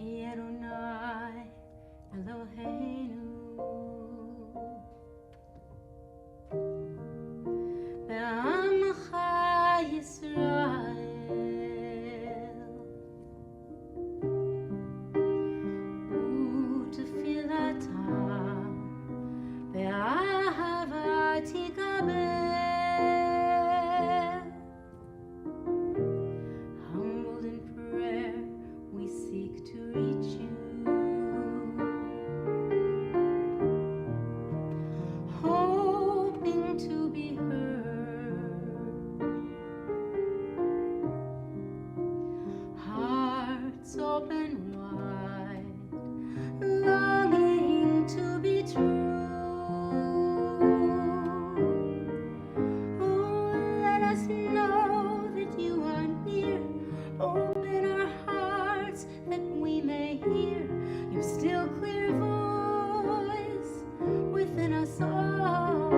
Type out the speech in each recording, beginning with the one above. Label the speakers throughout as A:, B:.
A: Adonai Eloheinu Be'amcha Yisrael U'tefilatam Be'ahava tikabel. Humbled in prayer we seek to reach you, hoping to be heard, hearts open wide, longing to be true. Oh, let us know that you are near. Open our hearts that we may hear your still clear voice within us all.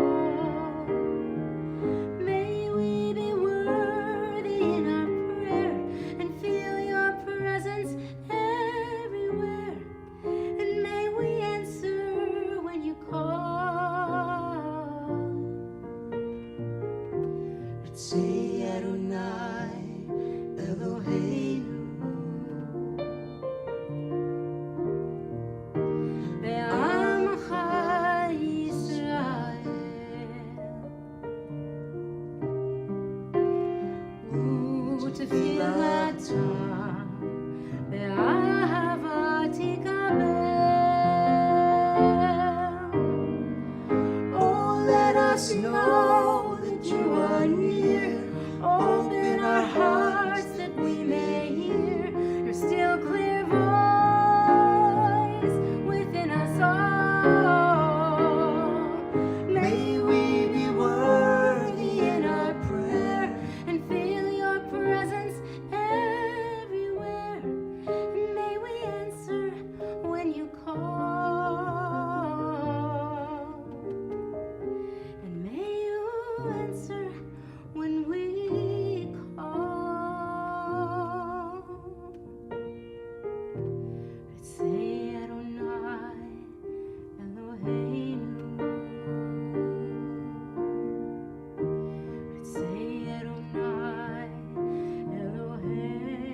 A: May we be worthy in our prayer and feel your presence everywhere. And may we answer when you call. Say Adonai Eloheinu Be'amcha Yisrael U'tefilatam Be'ahava tikabel. Oh, let us know that you are near. Open our hearts that we may hear your still clear voice within us all. May we be worthy in our prayer and feel your presence everywhere. And may we answer when you call. And may you answer when we call. Say Adonai Eloheinu. Say Adonai Eloheinu.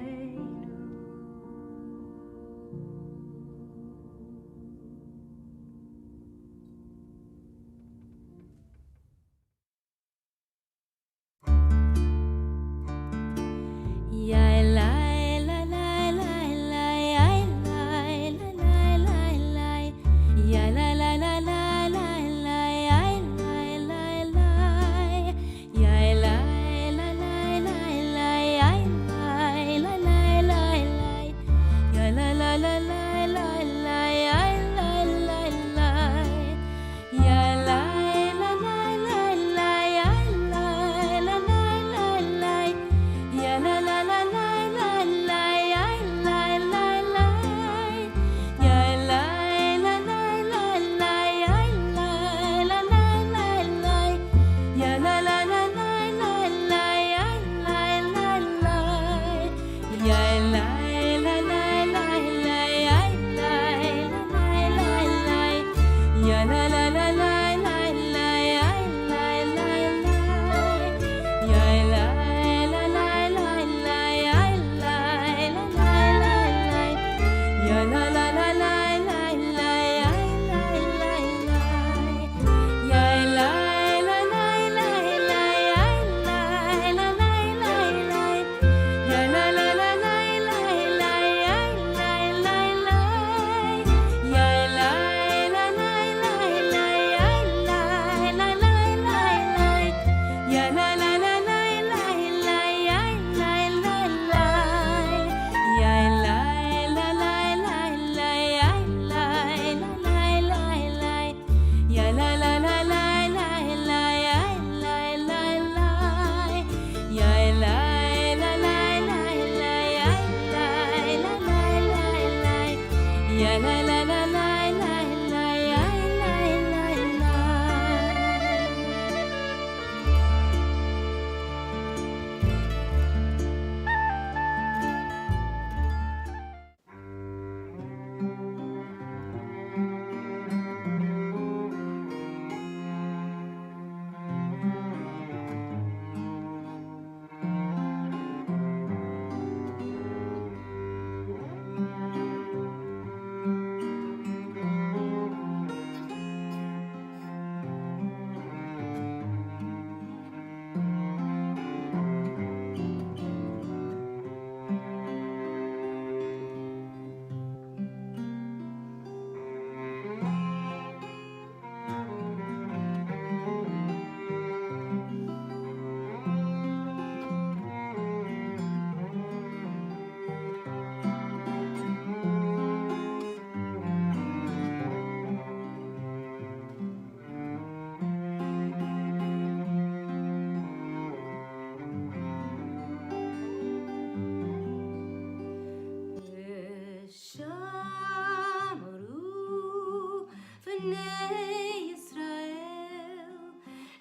A: b'nei Yisrael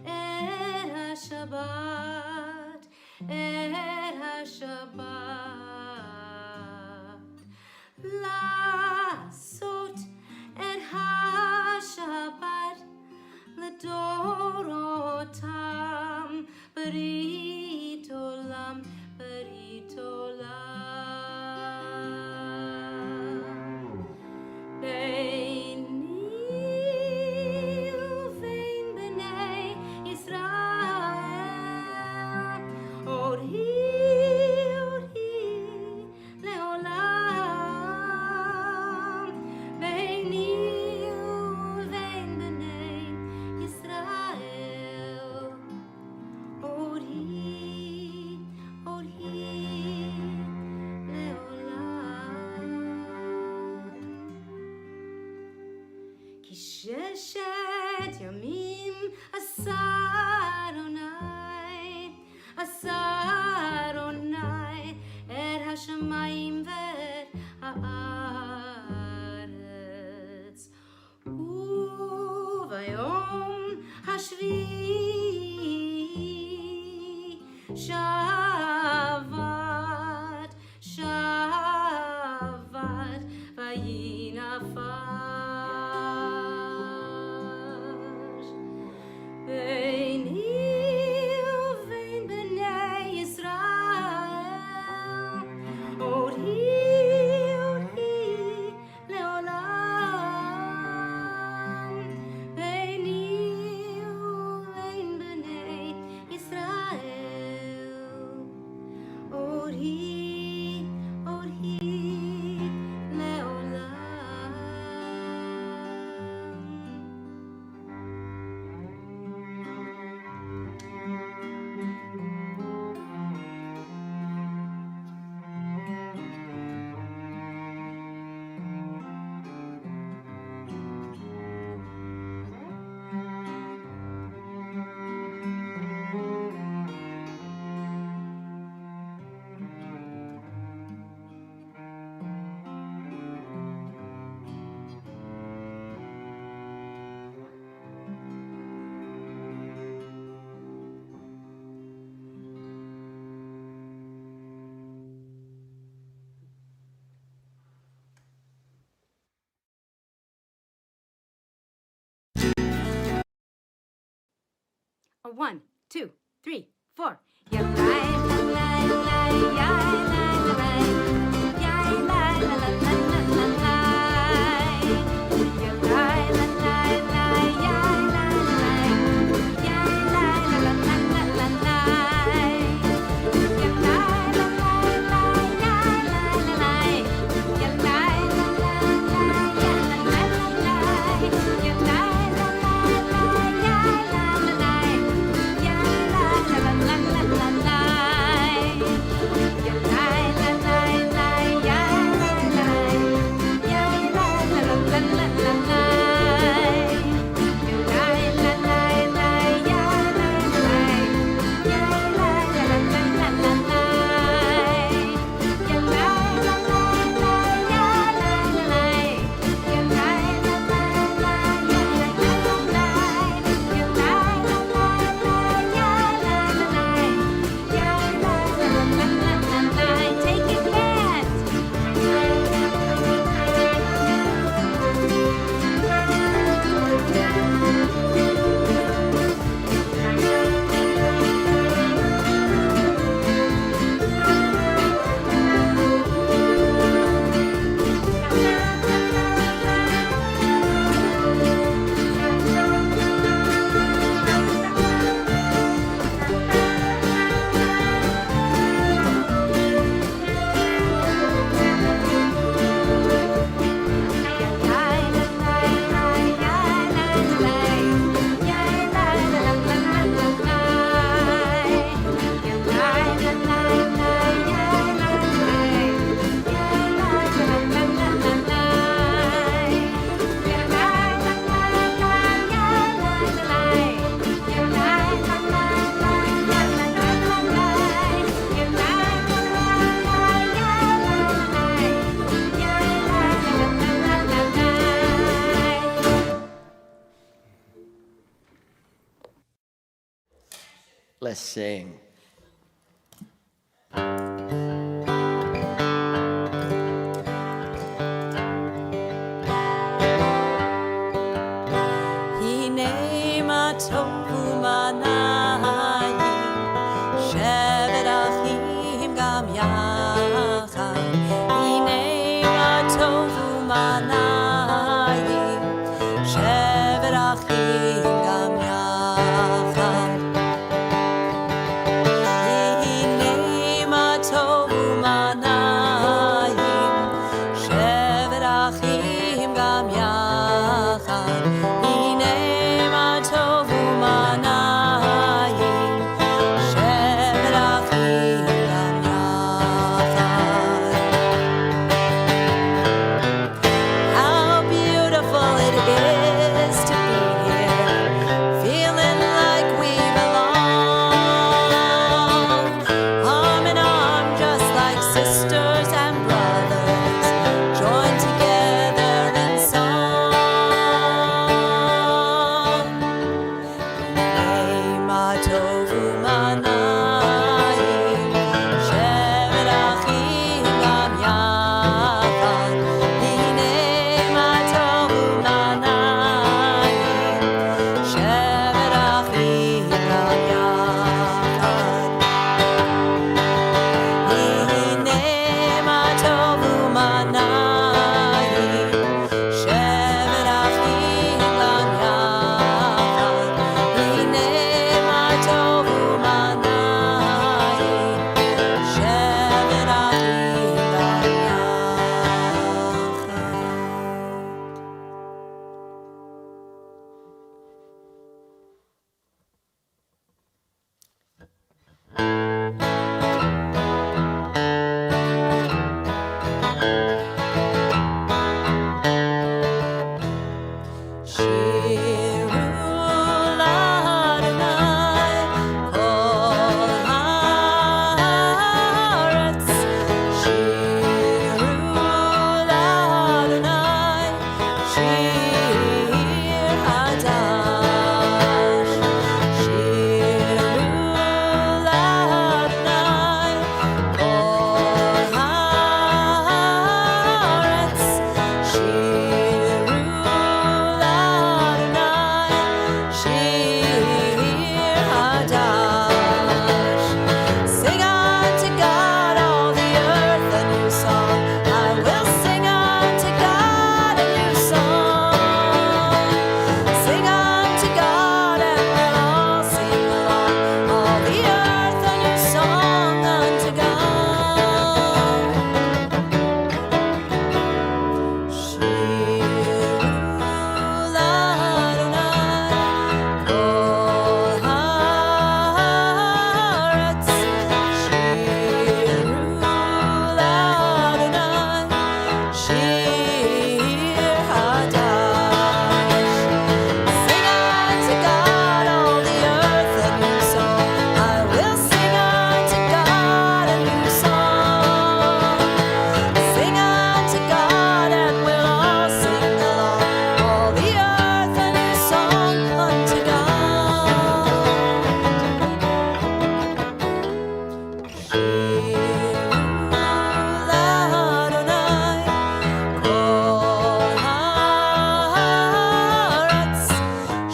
A: et ha-Shabbat לעשות את השבת לדורותם ברית עולם, ברית עולם. ביני ובין בני ישראל עוד היא לעולם. ביני ובין בני ישראל עוד היא לעולם. כי ששת ימים עשה אדוני את השמיים ואת הארץ, וביום השביעי שבת ויהי נפש. ביני ובין בני ישראל עוד היא לעולם. ביני ובין בני ישראל עוד היא לעולם. A 1, 2, 3, 4. Ya la la la la ya la la la ya la la la la la la ya la la la la ya la la ya la la la la la la ya la la la la ya la la la ya la la la la ya la la la ya la la la ya la la la ya la la la la la la
B: Let's sing.
C: Hine ma tovu manayim, shevet achim gam yachad. Hine ma tovu manayim, shevet achim gam yachad. Hine ma tovu manayim, shevet achim gam yachad. Hine ma tovu manayim, shevet achim gam yachad. How beautiful it is to be here, feeling like we belong, arm in arm, just like sisters and brothers, joined together in song. Hinei ma tovu manayim, shevet achim gam yachad. Hinei ma tovu manayim, shevet achim gam yachad. Hinei ma tovu manayim, shevet achim gam yachad. Hinei ma tovu manayim, shevet achim gam yachad. Shiru l'Adonai kol haaretz. Shiru l'Adonai shir hadash. Shiru l'Adonai kol haaretz. Shiru l'Adonai shir hadash. Sing unto God, all the earth, a new song. I will sing unto God a new song. Sing unto God, and we'll all sing along. All the earth, a new song unto God. Shiru l'Adonai kol haaretz. Shiru l'Adonai shir hadash. Sing unto God, all the earth, a new song. I will sing unto God a new song. Sing unto God, and we'll all sing along. All the earth, a new song unto God. Shiru l'Adonai kol haaretz.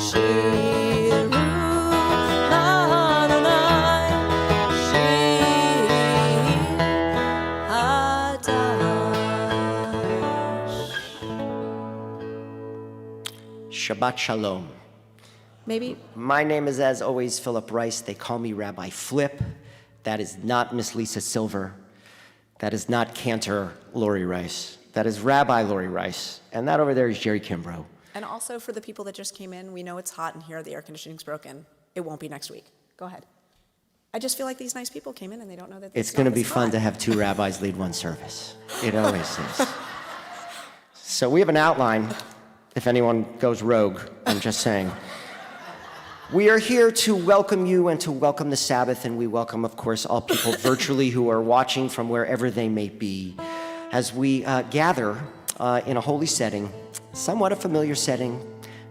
C: Shiru l'Adonai shir hadash.
B: Shabbat Shalom.
C: Maybe
B: My name is, as always, Philip Rice. They call me Rabbi Flip. That is not Miss Lisa Silver. That is not Cantor Lori Rice. That is Rabbi Lori Rice. And that over there is Jerry Kimbrough.
D: And also for the people that just came in, we know it's hot in here, the air conditioning's broken. It won't be next week. Go ahead. I just feel like these nice people came in and they don't know that
B: It's going to be fun to have two rabbis lead one service. It always is. So we have an outline, if anyone goes rogue, I'm just saying. We are here to welcome you and to welcome the Sabbath, and we welcome, of course, all people virtually who are watching from wherever they may be, as we gather in a holy setting, somewhat a familiar setting,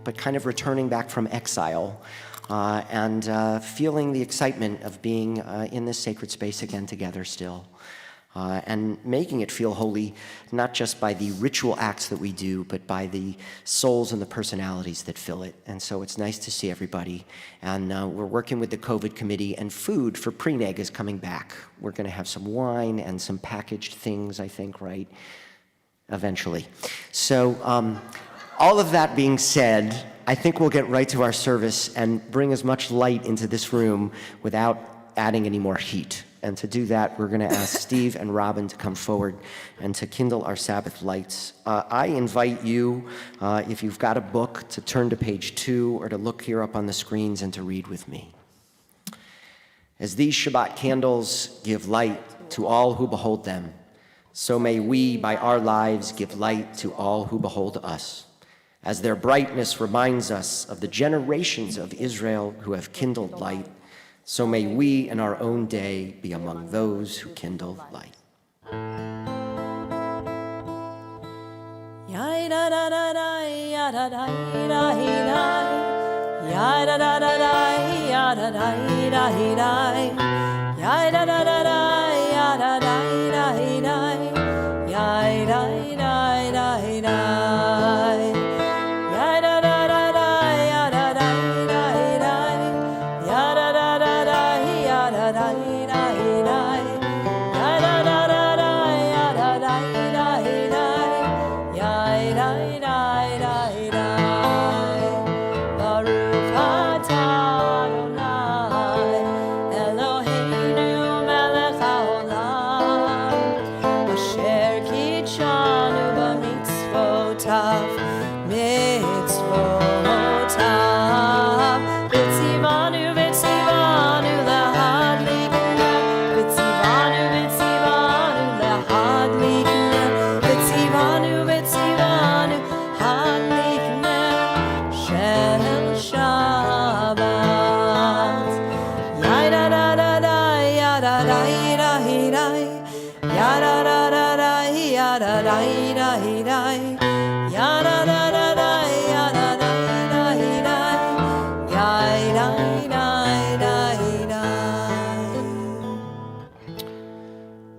B: but kind of returning back from exile, and feeling the excitement of being in this sacred space again together still. And making it feel holy, not just by the ritual acts that we do, but by the souls and the personalities that fill it. And so it's nice to see everybody. And we're working with the COVID committee, and food for pre-neg is coming back. We're going to have some wine and some packaged things, I think, right? Eventually. So all of that being said, I think we'll get right to our service and bring as much light into this room without adding any more heat. And to do that, we're going to ask Steve and Robin to come forward and to kindle our Sabbath lights. I invite you, if you've got a book, to turn to page 2 or to look here up on the screens and to read with me. As these Shabbat candles give light to all who behold them, so may we, by our lives, give light to all who behold us, as their brightness reminds us of the generations of Israel who have kindled light. So may we in our own day be among those who kindle light.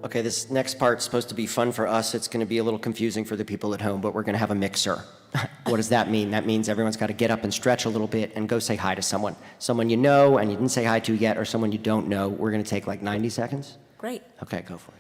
B: Okay, this next part's supposed to be fun for us. It's going to be a little confusing for the people at home, but we're going to have a mixer. What does that mean? That means everyone's got to get up and stretch a little bit and go say hi to someone. Someone you know and you didn't say hi to yet, or someone you don't know. We're going to take like 90 seconds.
D: Great.
B: Okay, go for it.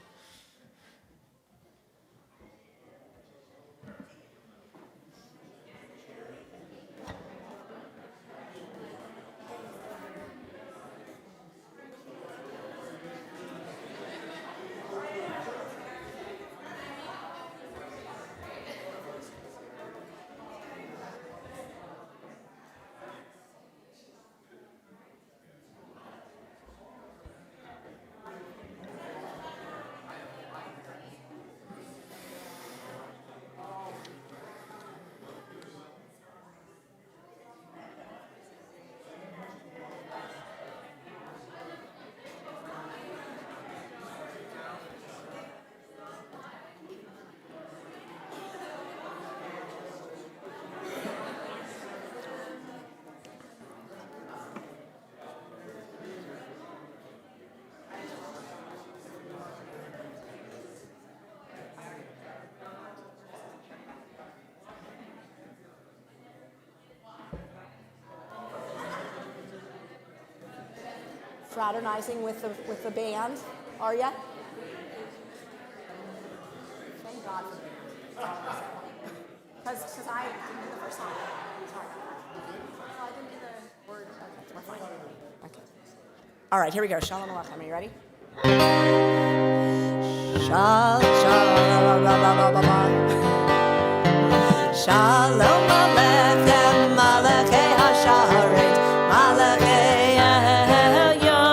D: Fraternizing with the band, are ya? Thank God for me. Because I didn't do the first song. Sorry about that. No, I didn't do the word. Okay, we're fine. Okay. All right, here we go. Shalom Aleichem. Are you ready? Shalom, Shalom Aleichem, Malachei Hasharet, Malachei Elyon,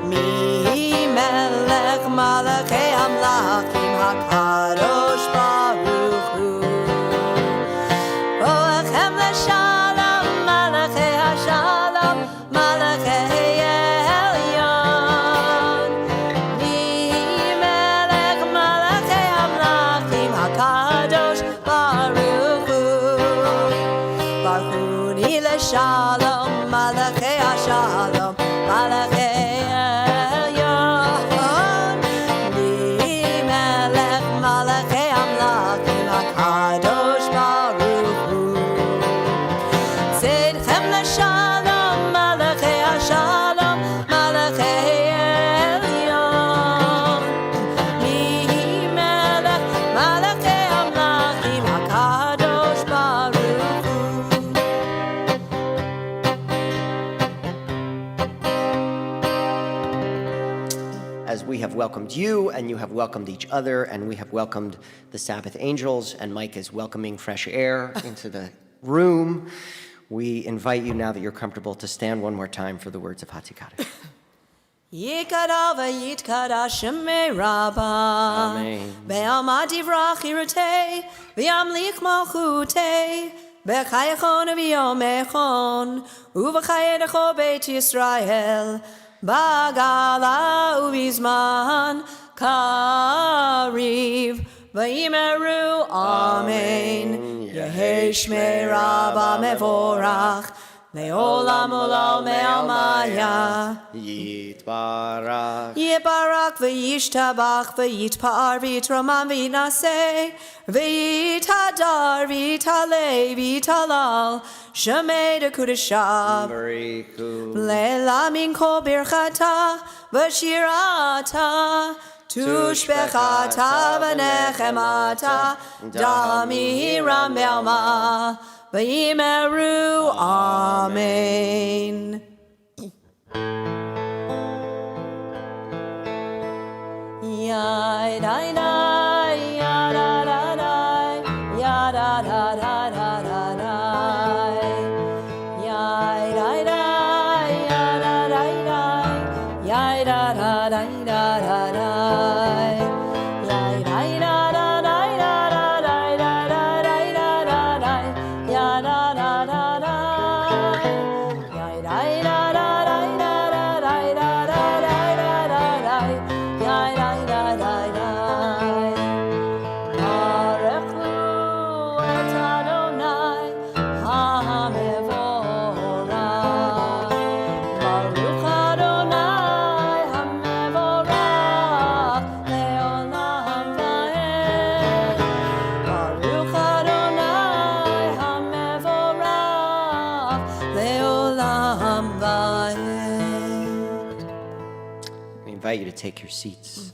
D: Mi Melech Malachei Amlakim HaKadosh Baruch Hu, Roechem L'Shalom, Malachei Hashalom, Malachei Elyon, Mi Melech Malachei Amlakim HaKadosh Baruch Hu, Baruch Hu L'Shalom.
B: have welcomed you, and you have welcomed each other, and we have welcomed the Sabbath angels, and Mike is welcoming fresh air into the room. We invite you, now that you're comfortable, to stand one more time for the words of Hatzikaddish.
C: Yikara v'yitkara shemei rabba.
B: Amen.
C: Ve'alma divrach irutei, ve'amlich malchutei, b'chayachon v'yomechon, uv'chayedecho beit Yisrael, b'gala uv'izman kariv, v'yimeru amen. Yehi shmei rabba mevorach, Me'olam olal me'almaya.
B: Yitbarach.
C: Yibarak v'yishtabach v'yitpa'ar v'yitroman v'yinaseh v'yitadar v'yitalei v'yitalal shemei dekudeshav
B: Bariku.
C: le'la min kol birchata v'shirata tushbechata v'nechemata damiram be'alma v'yimeru amen. Ya da da ya da da da ya da da da da da da ya da da ya da da da ya da da da da da da ya da da da da da da da da da da ya da da da da ya da da da da da da
B: We invite you to take your seats.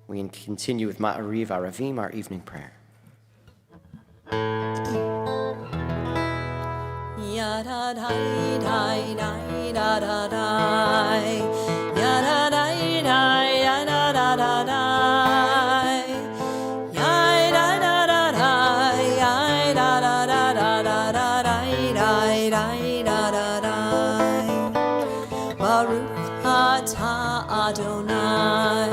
B: We continue with Ma'ariv Aravim, our evening prayer.
C: Ya da da da da da da da ya da da da ya da da da da ya da da da da ya da da da da da da da da da Baruch atah Adonai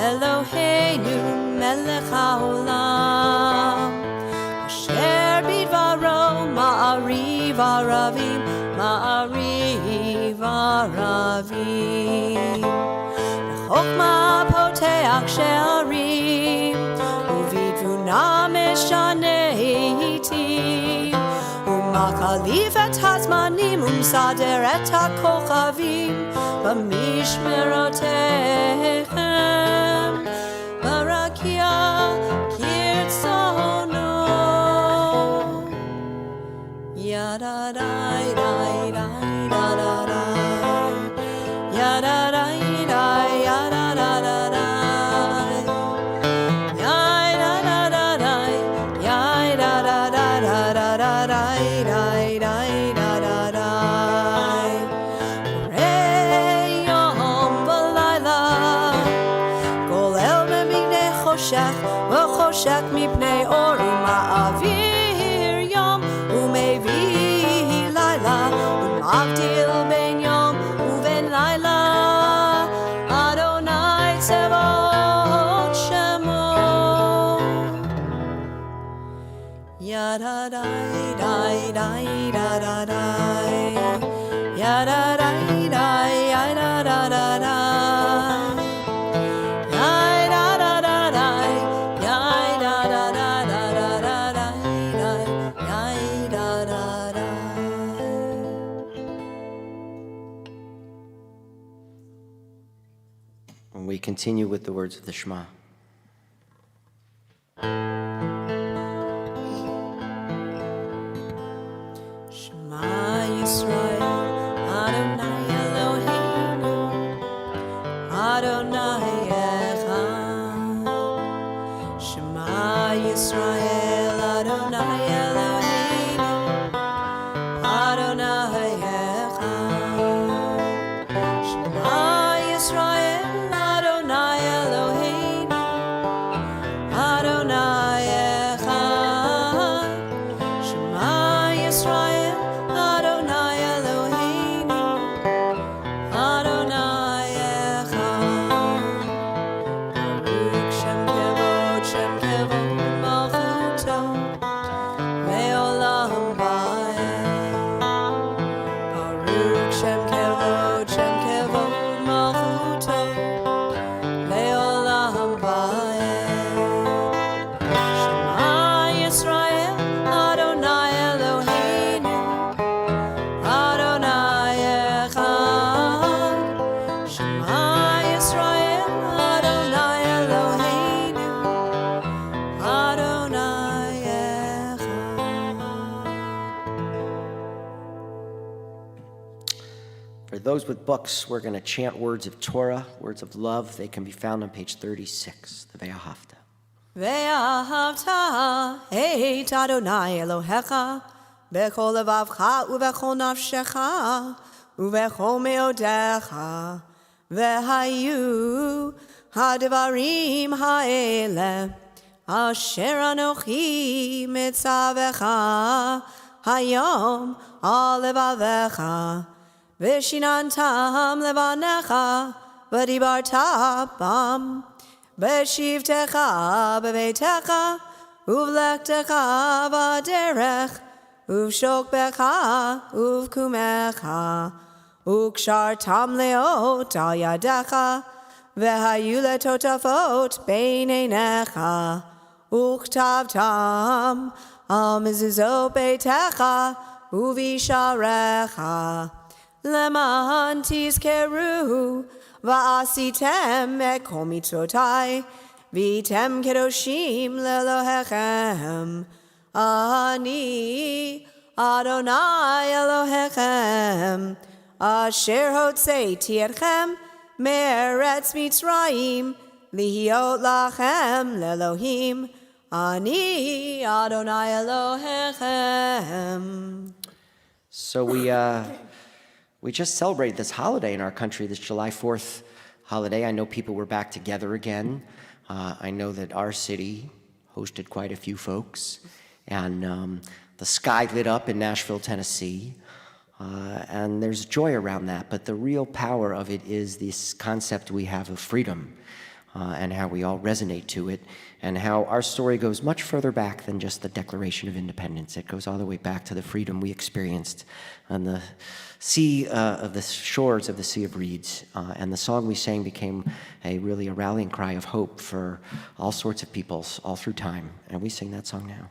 C: Eloheinu melech haolam asher bidvaro ma'ariv aravim ma'ariv aravim chokma poteach she'arim uvidvuna meshaneh hitim umakalif et hazmanim umsader et hakochavim b'mishmerotechem barakia kirtzono ya da da da da da da da ya da da da ya da da da da ya da da da da ya da da da da da da da da da da Reyom v'layla kol el mipnei choshech v'choshech mipnei or uma'avir yom umevi layla umavdil ben yom uven layla Adonai tzevot shemo ya da da da da da da da ya da da da ya da da da da ya da da da da ya da da da da da da ya da da da
B: And we continue with the words of the Shema.
C: Shema Yisrael, Adonai Eloheinu, Adonai Echad. Shema Yisrael, Adonai Eloheinu, Adonai Echad. Shema Yisrael, Adonai
B: For those with books, we're going to chant words of Torah, words of love. They can be found on page 36, the Ve'ahavta.
C: Ve'ahavta et Adonai Elohecha bechol levavcha uvechol nafshecha uvechol meodecha vehayu hadavarim ha'ele asher anochi mitzavecha hayom al levavecha Vishinantam levanecha, v'dibarta bam, v'shivtecha b'veitecha, uvlektecha v'derech, uvshokbecha uvkumecha, ukshartam leot al yadecha, v'hayu letotafot beineinecha, uktavtam al mezuzot beitecha, uvisharecha. Leman tizkeru va'asitem et kol mitzvotai v'item kedoshim lelohechem ani Adonai Elohechem asher hotzeiti etchem me'eretz Mitzrayim lihiot lachem lelohim ani Adonai Elohechem.
B: So we just celebrated this holiday in our country, this July 4th holiday. I know people were back together again. I know that our city hosted quite a few folks. And the sky lit up in Nashville, Tennessee. And there's joy around that. But the real power of it is this concept we have of freedom and how we all resonate to it. And how our story goes much further back than just the Declaration of Independence. It goes all the way back to the freedom we experienced on the sea of the shores of the Sea of Reeds. And the song we sang became really a rallying cry of hope for all sorts of peoples all through time. And we sing that song now.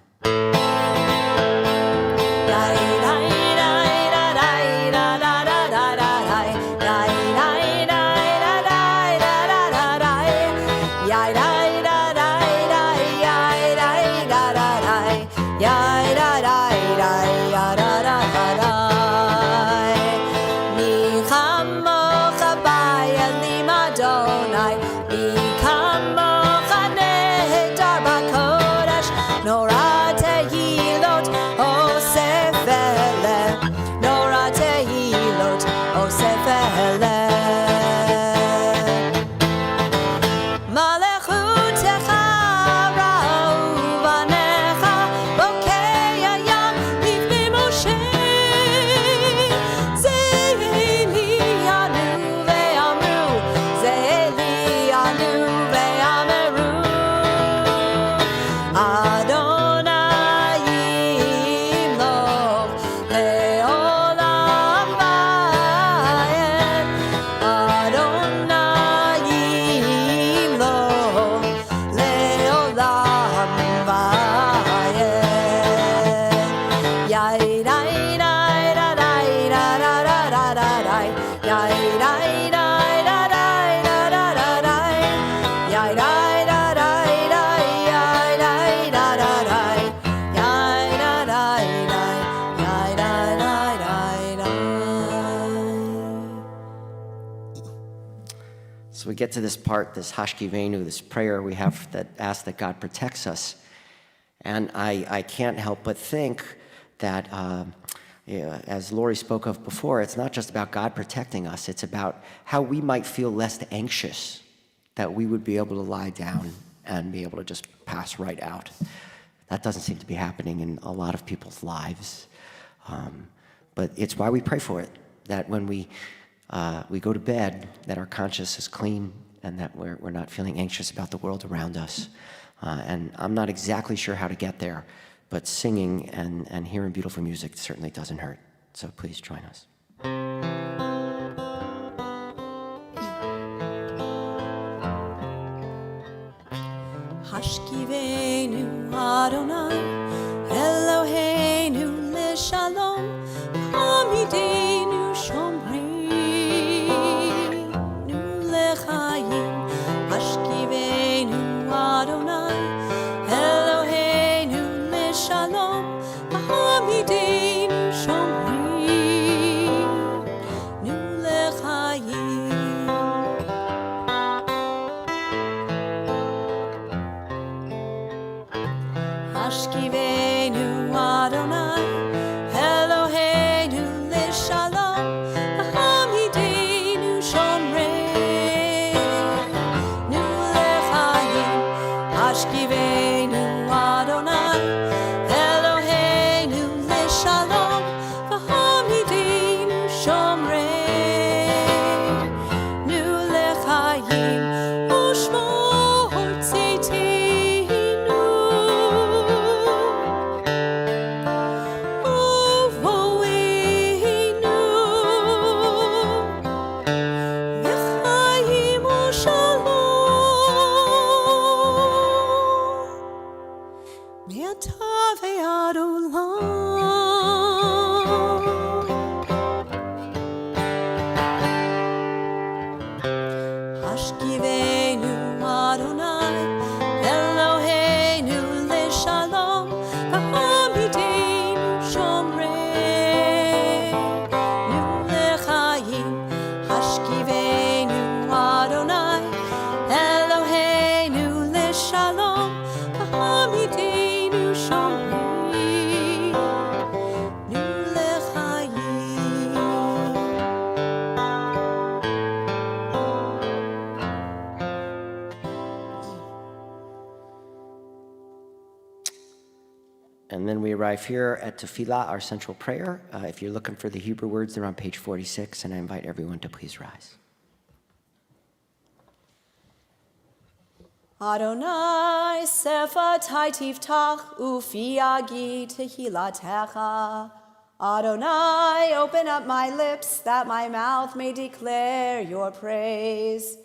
B: So we get to this part, this Hashkivenu, this prayer we have that asks that God protects us. And I can't help but think that, as Lori spoke of before, it's not just about God protecting us, it's about how we might feel less anxious, that we would be able to lie down and be able to just pass right out. That doesn't seem to be happening in a lot of people's lives. But it's why we pray for it, that when we go to bed, that our conscience is clean and that we're not feeling anxious about the world around us. And I'm not exactly sure how to get there, but singing and hearing beautiful music certainly doesn't hurt. So please join us.
C: Hashkivenu Adonai Eloheinu Leshalom Hamidenu Shomreinu Lechayim Hashkivenu Adonai Eloheinu Leshalom Hamidenu Shomreinu
B: And then we arrive here at Tefillah, our central prayer. If you're looking for the Hebrew words, they're on page 46, and I invite everyone to please rise.
C: Adonai sefatai tiftach ufi agi tehilatecha. Adonai, open up my lips that my mouth may declare your praise.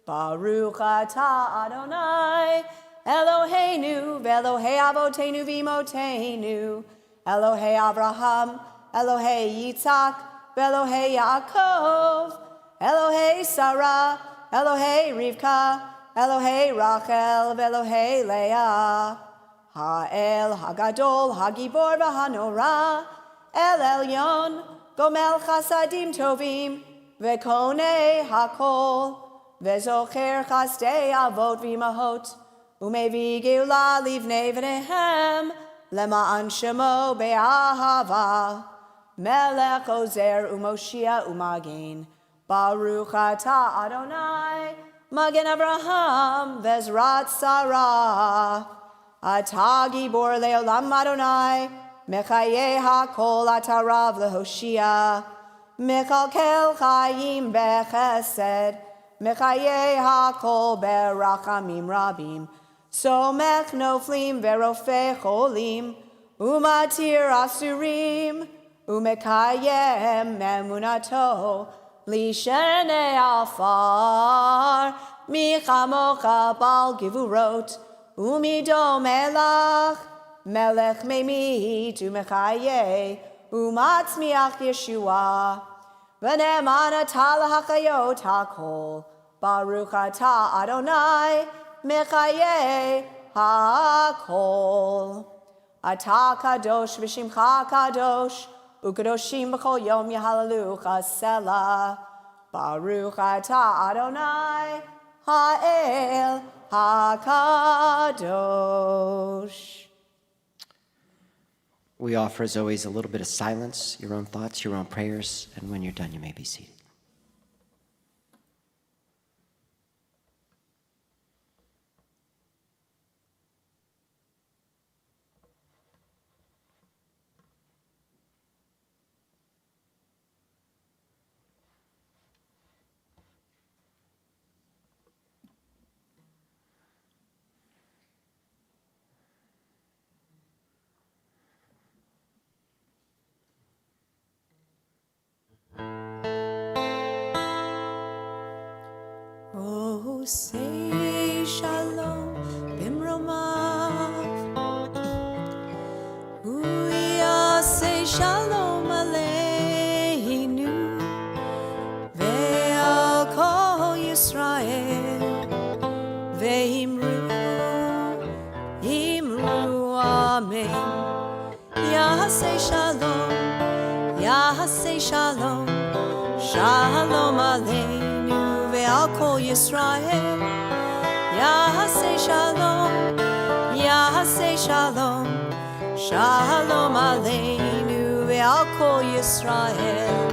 C: Baruch atah Adonai, Eloheinu, ve'Elohei avotenu v'imotenu, Elohei Avraham, Elohei Yitzhak, ve'Elohei Yaakov, Elohei Sarah, Elohei Rivka, Elohei Rachel, ve'Elohei Leah. Ha'el Hagadol, Hagibor v'Hanora, El Elyon, Gomel Chasadim Tovim, Ve'Konei Hakol, Ve'Zocher Chasdei Avot V'Imahot, Umevi Geula Livnei V'Nehem, Lema'an Shemo Be'ahava, Melech Ozer Umoshia Umagin, Baruch Atah Adonai, Magen Avraham, Ve'Zrat Sarah, Atah Gibor Le'olam Adonai, Mechaye HaKol Atarav Lehoshia, Mechalkel Chayim Bechesed, Mechaye HaKol Berachamim Rabim, Somech Noflim Verofe Cholim, Umatir Asurim, Umekayem Memunato, Lishene Alfar, Michamocha Bal Givurot, Umido Melach, Melech Meimit Umechaye, Umatzmiach Yeshua, V'ne'eman atah l'hachayot hakol, Baruch atah Adonai, Mechaye hakol. Atah kadosh v'shimcha kadosh, Ukadoshim b'chol yom yahalalucha selah. Baruch atah Adonai, ha'el hakadosh.
B: We offer, as always, a little bit of silence, your own thoughts, your own prayers, and when you're done, you may be seated.
C: Oh, say shalom bimromav. Uya say shalom aleinu. Ve'al kol Yisrael. Ve'imru, imru amen. Yahaseh shalom, Yahaseh shalom, shalom aleinu. Ve'al kol Yisrael, Yahaseh shalom, Yahaseh shalom, shalom aleinu. Ve'al kol Yisrael,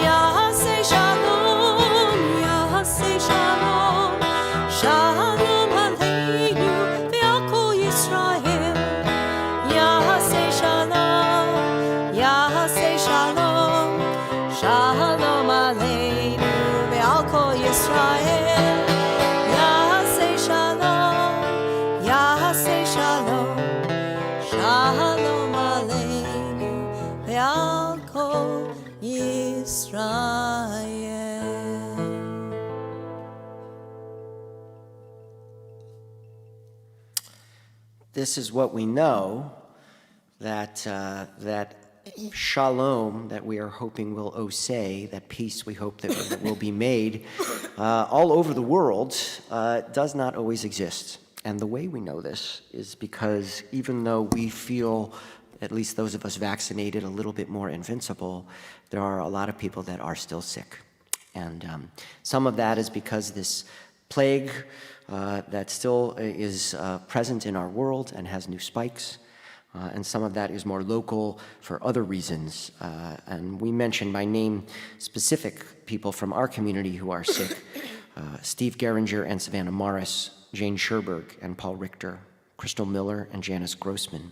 C: Yahaseh shalom, Yahaseh shalom, shalom aleinu. Ve'al kol Yisrael, Yahaseh shalom, Yahaseh shalom, shalom aleinu. Ve'al kol Yisrael, Yahaseh shalom, Yahaseh shalom, shalom aleinu. Ve'al kol Yisrael.
B: This is what we know, that shalom that we are hoping will oseh, that peace we hope that will be made all over the world, does not always exist. And the way we know this is because even though we feel, at least those of us vaccinated, a little bit more invincible, there are a lot of people that are still sick. And some of that is because this plague that still is present in our world and has new spikes. And some of that is more local for other reasons. And we mentioned by name specific people from our community who are sick. Steve Geringer and Savannah Morris, Jane Sherberg and Paul Richter, Crystal Miller and Janice Grossman,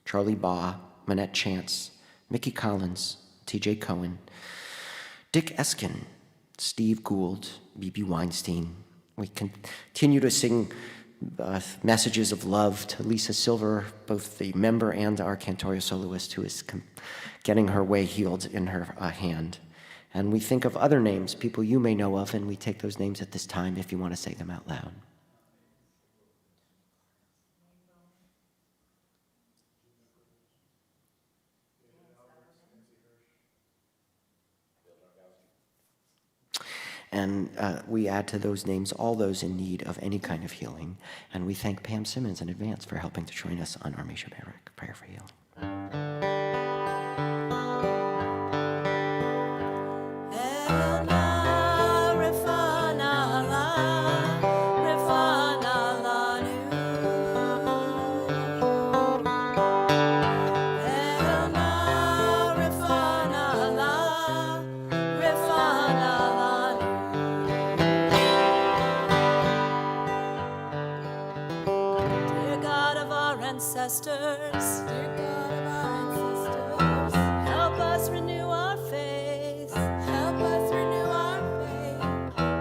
B: Charlie Baugh, Manette Chance, Mickey Collins, T.J. Cohen, Dick Eskin, Steve Gould, B.B. Weinstein. We continue to sing messages of love to Lisa Silver, both the member and our cantoria soloist, who is getting her way healed in her hand. And we think of other names, people you may know of, and we take those names at this time if you want to say them out loud. And we add to those names all those in need of any kind of healing. And we thank Pam Simmons in advance for helping to join us on our Misha Barak prayer for healing.
C: Ancestors, dear God of our ancestors, help us renew our faith, help us renew our faith,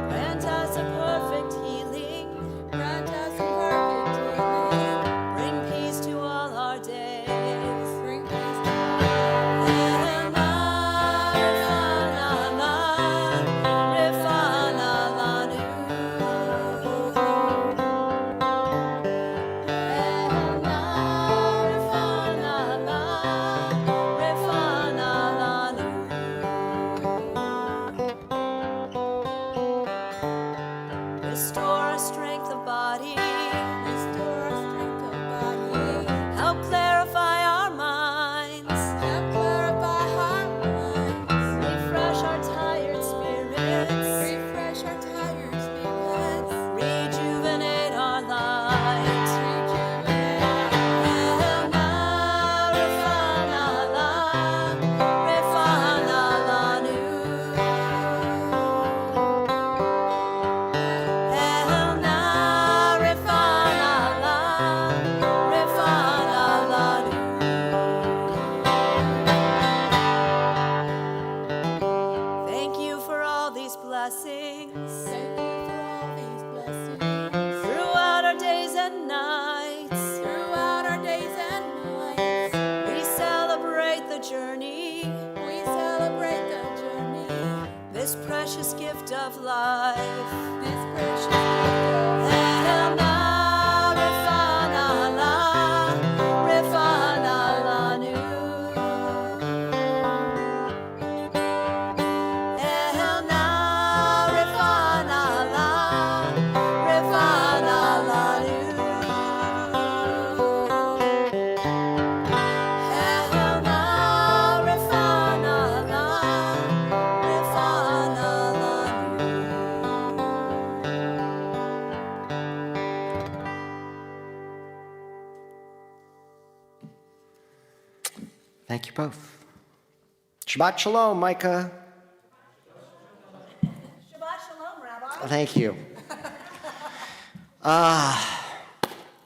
C: grant us a perfect healing, grant us a perfect healing, bring peace to all our days, bring peace to all our Restore our strength of body. Restore our strength of body. Help clarify our minds. Help clarify our minds. Refresh our tired spirits. Refresh our tired spirits. Rejuvenate our lives. Rejuvenate our Thank you for all these blessings. Thank you for all these blessings. Throughout our days and nights. Throughout our days and nights. We celebrate the journey. We celebrate the journey. This precious gift of life. This precious gift of life.
B: Thank you both. Shabbat Shalom, Micah.
D: Shabbat shalom, Rabbi.
B: Thank you.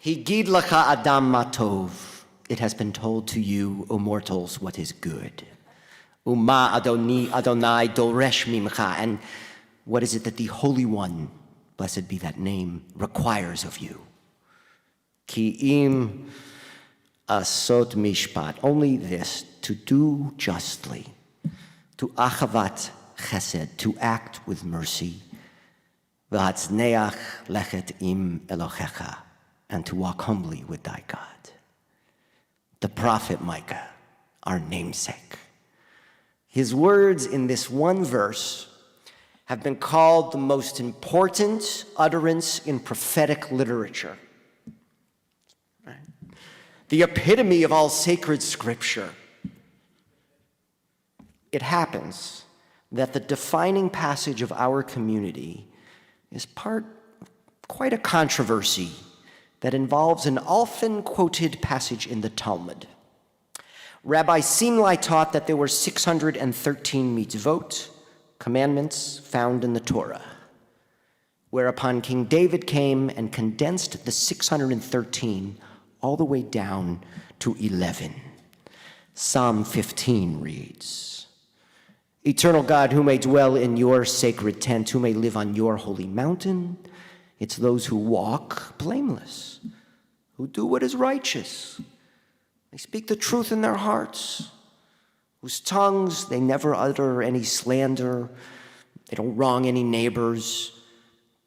B: Higid lacha adam matov. It has been told to you, O mortals, what is good. Uma Adonai doresh mimcha. And what is it that the Holy One, blessed be that name, requires of you? Ki im asot mishpat. Only this, to do justly, to achavat chesed, to act with mercy, v'hatzneach lechet im Elohecha, and to walk humbly with thy God. The prophet Micah, our namesake. His words in this one verse have been called the most important utterance in prophetic literature. The epitome of all sacred scripture. It happens that the defining passage of our community is part of quite a controversy that involves an often quoted passage in the Talmud. Rabbi Simlai taught that there were 613 mitzvot, commandments found in the Torah, whereupon King David came and condensed the 613 all the way down to 11. Psalm 15 reads, Eternal God, who may dwell in your sacred tent, who may live on your holy mountain, it's those who walk blameless, who do what is righteous. They speak the truth in their hearts, whose tongues they never utter any slander, they don't wrong any neighbors,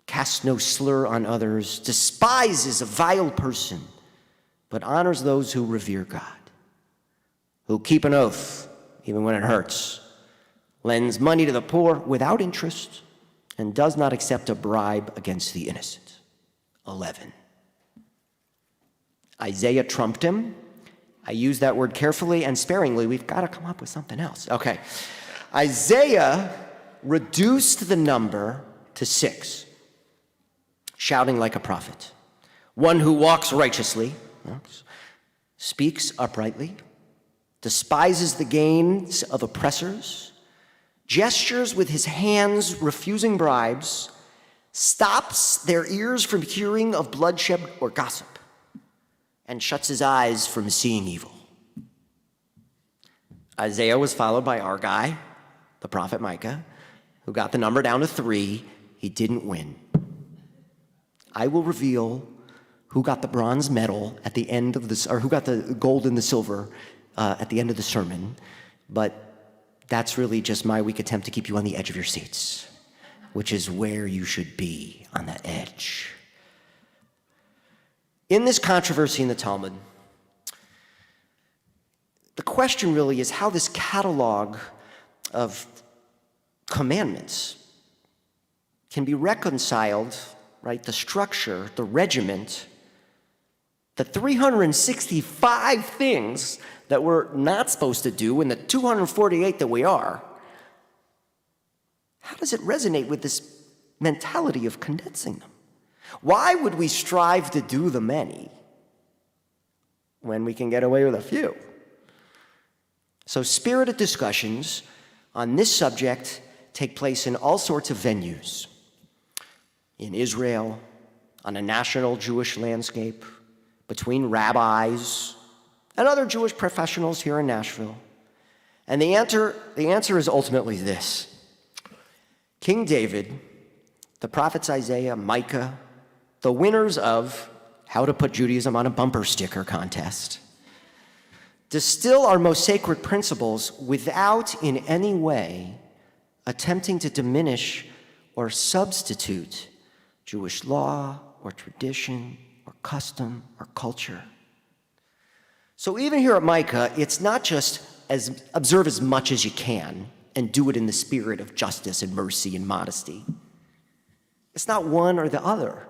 B: cast no slur on others, despises a vile person, but honors those who revere God, who keep an oath even when it hurts, lends money to the poor without interest, and does not accept a bribe against the innocent. 11. Isaiah trumped him. I use that word carefully and sparingly. We've got to come up with something else. Okay. Isaiah reduced the number to 6, shouting like a prophet. One who walks righteously, speaks uprightly, despises the gains of oppressors, gestures with his hands refusing bribes, stops their ears from hearing of bloodshed or gossip, and shuts his eyes from seeing evil. Isaiah was followed by our guy, the prophet Micah, who got the number down to 3. He didn't win. I will reveal who got the bronze medal at the end of this, or who got the gold and the silver at the end of the sermon, but that's really just my weak attempt to keep you on the edge of your seats, which is where you should be, on that edge. In this controversy in the Talmud, the question really is how this catalog of commandments can be reconciled, right? The structure, the regiment, the 365 things that we're not supposed to do and the 248 that we are. How does it resonate with this mentality of condensing them? Why would we strive to do the many when we can get away with a few? So spirited discussions on this subject take place in all sorts of venues. In Israel, on a national Jewish landscape, between rabbis and other Jewish professionals here in Nashville. And the answer is ultimately this. King David, the prophets Isaiah, Micah, the winners of How to Put Judaism on a Bumper Sticker contest, distill our most sacred principles without in any way attempting to diminish or substitute Jewish law or tradition or custom or culture. So even here at Micah, it's not just observe as much as you can and do it in the spirit of justice and mercy and modesty. It's not one or the other.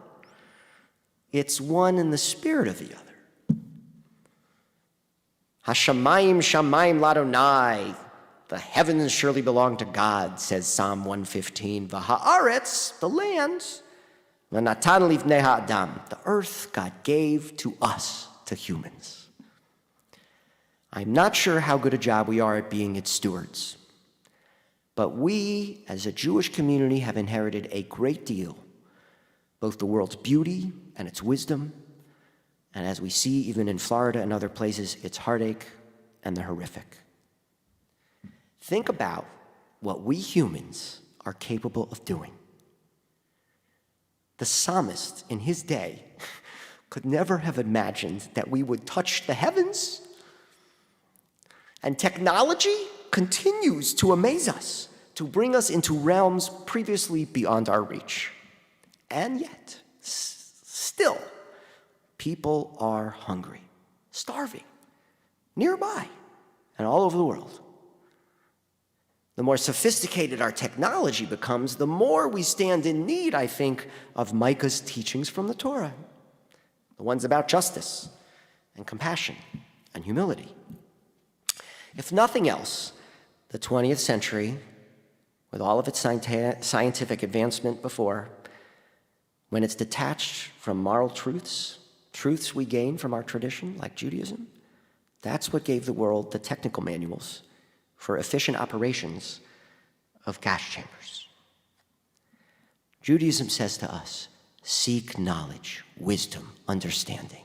B: It's one in the spirit of the other. Hashamayim shamayim ladonai. The heavens surely belong to God, says Psalm 115. V'haaretz, the land, v'natan livnei ha'adam. The earth God gave to us, to humans. I'm not sure how good a job we are at being its stewards, but we, as a Jewish community, have inherited a great deal, both the world's beauty and its wisdom, and as we see even in Florida and other places, its heartache and the horrific. Think about what we humans are capable of doing. The psalmist in his day could never have imagined that we would touch the heavens. And technology continues to amaze us, to bring us into realms previously beyond our reach. And yet, still, people are hungry, starving, nearby, and all over the world. The more sophisticated our technology becomes, the more we stand in need, I think, of Micah's teachings from the Torah, the ones about justice and compassion and humility. If nothing else, the 20th century, with all of its scientific advancement before, when it's detached from moral truths we gain from our tradition, like Judaism, that's what gave the world the technical manuals for efficient operations of gas chambers. Judaism says to us, seek knowledge, wisdom, understanding.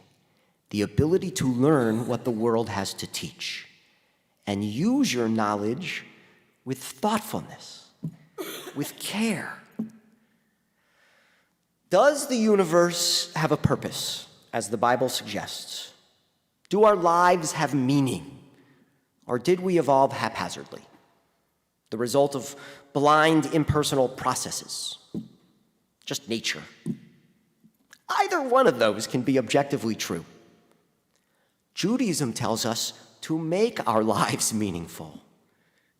B: the ability to learn what the world has to teach and use your knowledge with thoughtfulness, with care. Does the universe have a purpose, as the Bible suggests? Do our lives have meaning, or did we evolve haphazardly, the result of blind, impersonal processes, just nature? Either one of those can be objectively true. Judaism tells us to make our lives meaningful,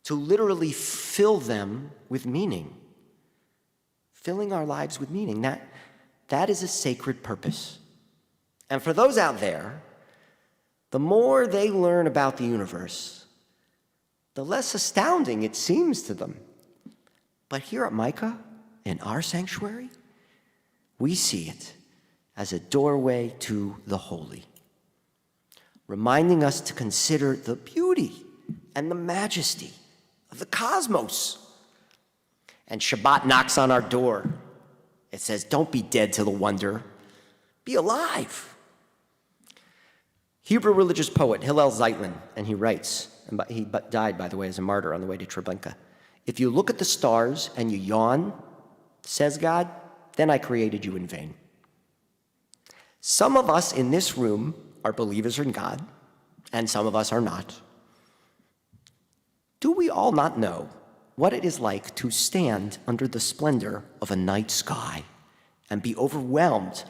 B: to literally fill them with meaning. Filling our lives with meaning, that is a sacred purpose. And for those out there, the more they learn about the universe, the less astounding it seems to them. But here at Micah, in our sanctuary, we see it as a doorway to the holy, reminding us to consider the beauty and the majesty of the cosmos. And Shabbat knocks on our door. It says, don't be dead to the wonder, be alive. Hebrew religious poet Hillel Zeitlin, and he writes, and he died, by the way, as a martyr on the way to Treblinka. If you look at the stars and you yawn, says God, then I created you in vain. Some of us in this room are believers in God, and some of us are not. Do we all not know what it is like to stand under the splendor of a night sky and be overwhelmed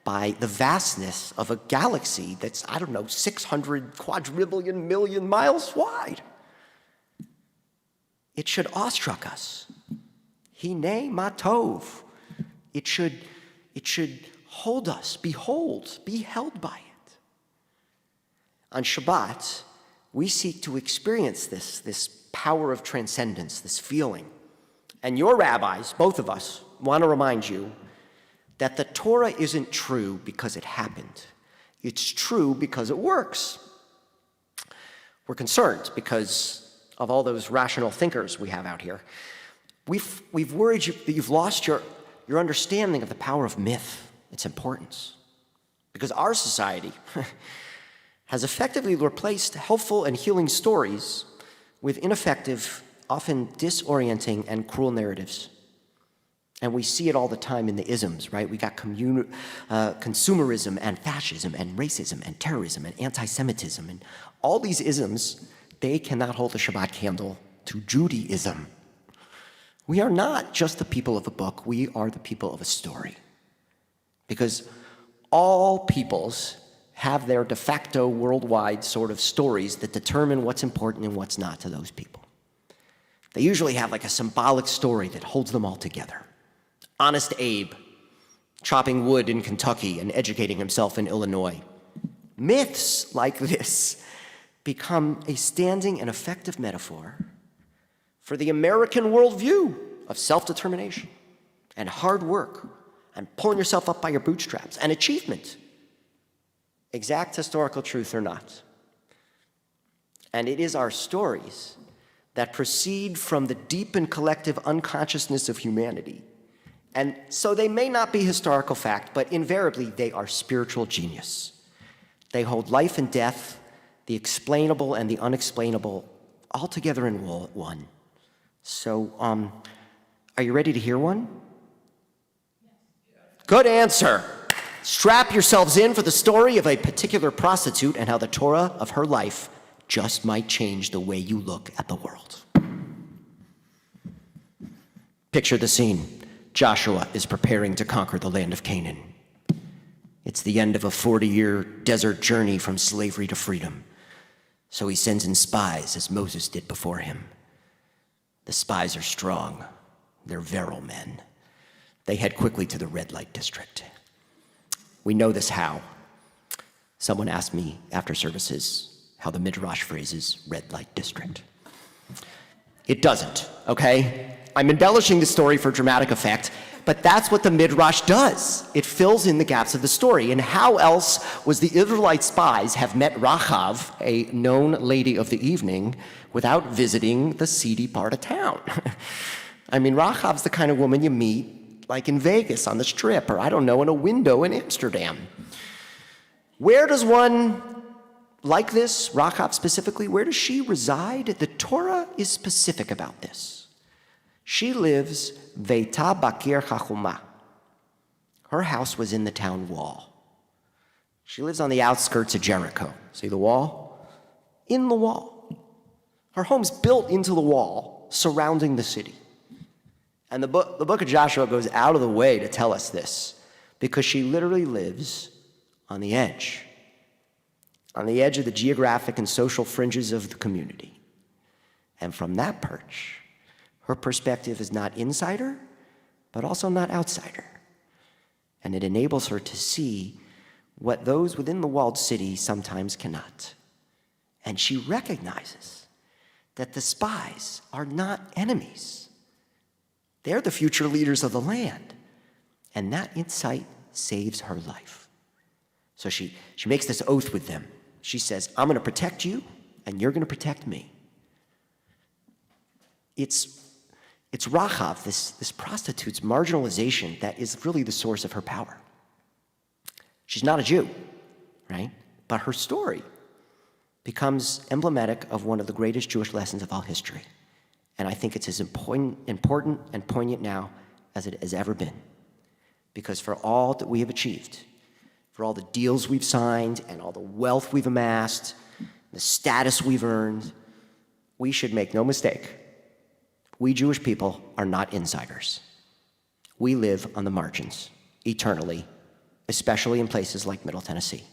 B: by the vastness of a galaxy that's, 600 quadrillion million miles wide? It should awestruck us. Hine matov. It should hold us, be held by it. On Shabbat, we seek to experience this power of transcendence, this feeling. And your rabbis, both of us, want to remind you that the Torah isn't true because it happened. It's true because it works. We're concerned because of all those rational thinkers we have out here. We've worried you that you've lost your understanding of the power of myth, its importance. Because our society has effectively replaced helpful and healing stories with ineffective, often disorienting and cruel narratives. And we see it all the time in the isms, right? We got consumerism and fascism and racism and terrorism and anti-Semitism. And all these isms, they cannot hold a Shabbat candle to Judaism. We are not just the people of a book, we are the people of a story. Because all peoples have their de facto worldwide sort of stories that determine what's important and what's not to those people. They usually have like a symbolic story that holds them all together. Honest Abe, chopping wood in Kentucky and educating himself in Illinois. Myths like this become a standing and effective metaphor for the American worldview of self-determination and hard work and pulling yourself up by your bootstraps and achievement, exact historical truth or not. And it is our stories that proceed from the deep and collective unconsciousness of humanity. And so they may not be historical fact, but invariably they are spiritual genius. They hold life and death, the explainable and the unexplainable, all together in one. So, are you ready to hear one? Good answer. Strap yourselves in for the story of a particular prostitute and how the Torah of her life just might change the way you look at the world. Picture the scene. Joshua is preparing to conquer the land of Canaan. It's the end of a 40-year desert journey from slavery to freedom. So he sends in spies, as Moses did before him. The spies are strong. They're virile men. They head quickly to the red light district. We know this how. Someone asked me after services how the Midrash phrases red light district. It doesn't, okay? I'm embellishing the story for dramatic effect, but that's what the Midrash does. It fills in the gaps of the story. And how else was the Israelite spies have met Rachav, a known lady of the evening, without visiting the seedy part of town? I mean, Rachav's the kind of woman you meet like in Vegas on the Strip, or I don't know, in a window in Amsterdam. Where does one like this, Rahab specifically, where does she reside? The Torah is specific about this. She lives Veita Bakir Chachuma. Her house was in the town wall. She lives on the outskirts of Jericho. See the wall? In the wall. Her home's built into the wall, surrounding the city. And the book of Joshua goes out of the way to tell us this, because she literally lives on the edge of the geographic and social fringes of the community. And from that perch, her perspective is not insider, but also not outsider. And it enables her to see what those within the walled city sometimes cannot. And she recognizes that the spies are not enemies. They're the future leaders of the land. And that insight saves her life. So she makes this oath with them. She says, I'm going to protect you, and you're going to protect me. It's Rahab, this prostitute's marginalization, that is really the source of her power. She's not a Jew, right? But her story becomes emblematic of one of the greatest Jewish lessons of all history. And I think it's as important and poignant now as it has ever been. Because for all that we have achieved, for all the deals we've signed and all the wealth we've amassed, the status we've earned, we should make no mistake. We Jewish people are not insiders. We live on the margins eternally, especially in places like Middle Tennessee.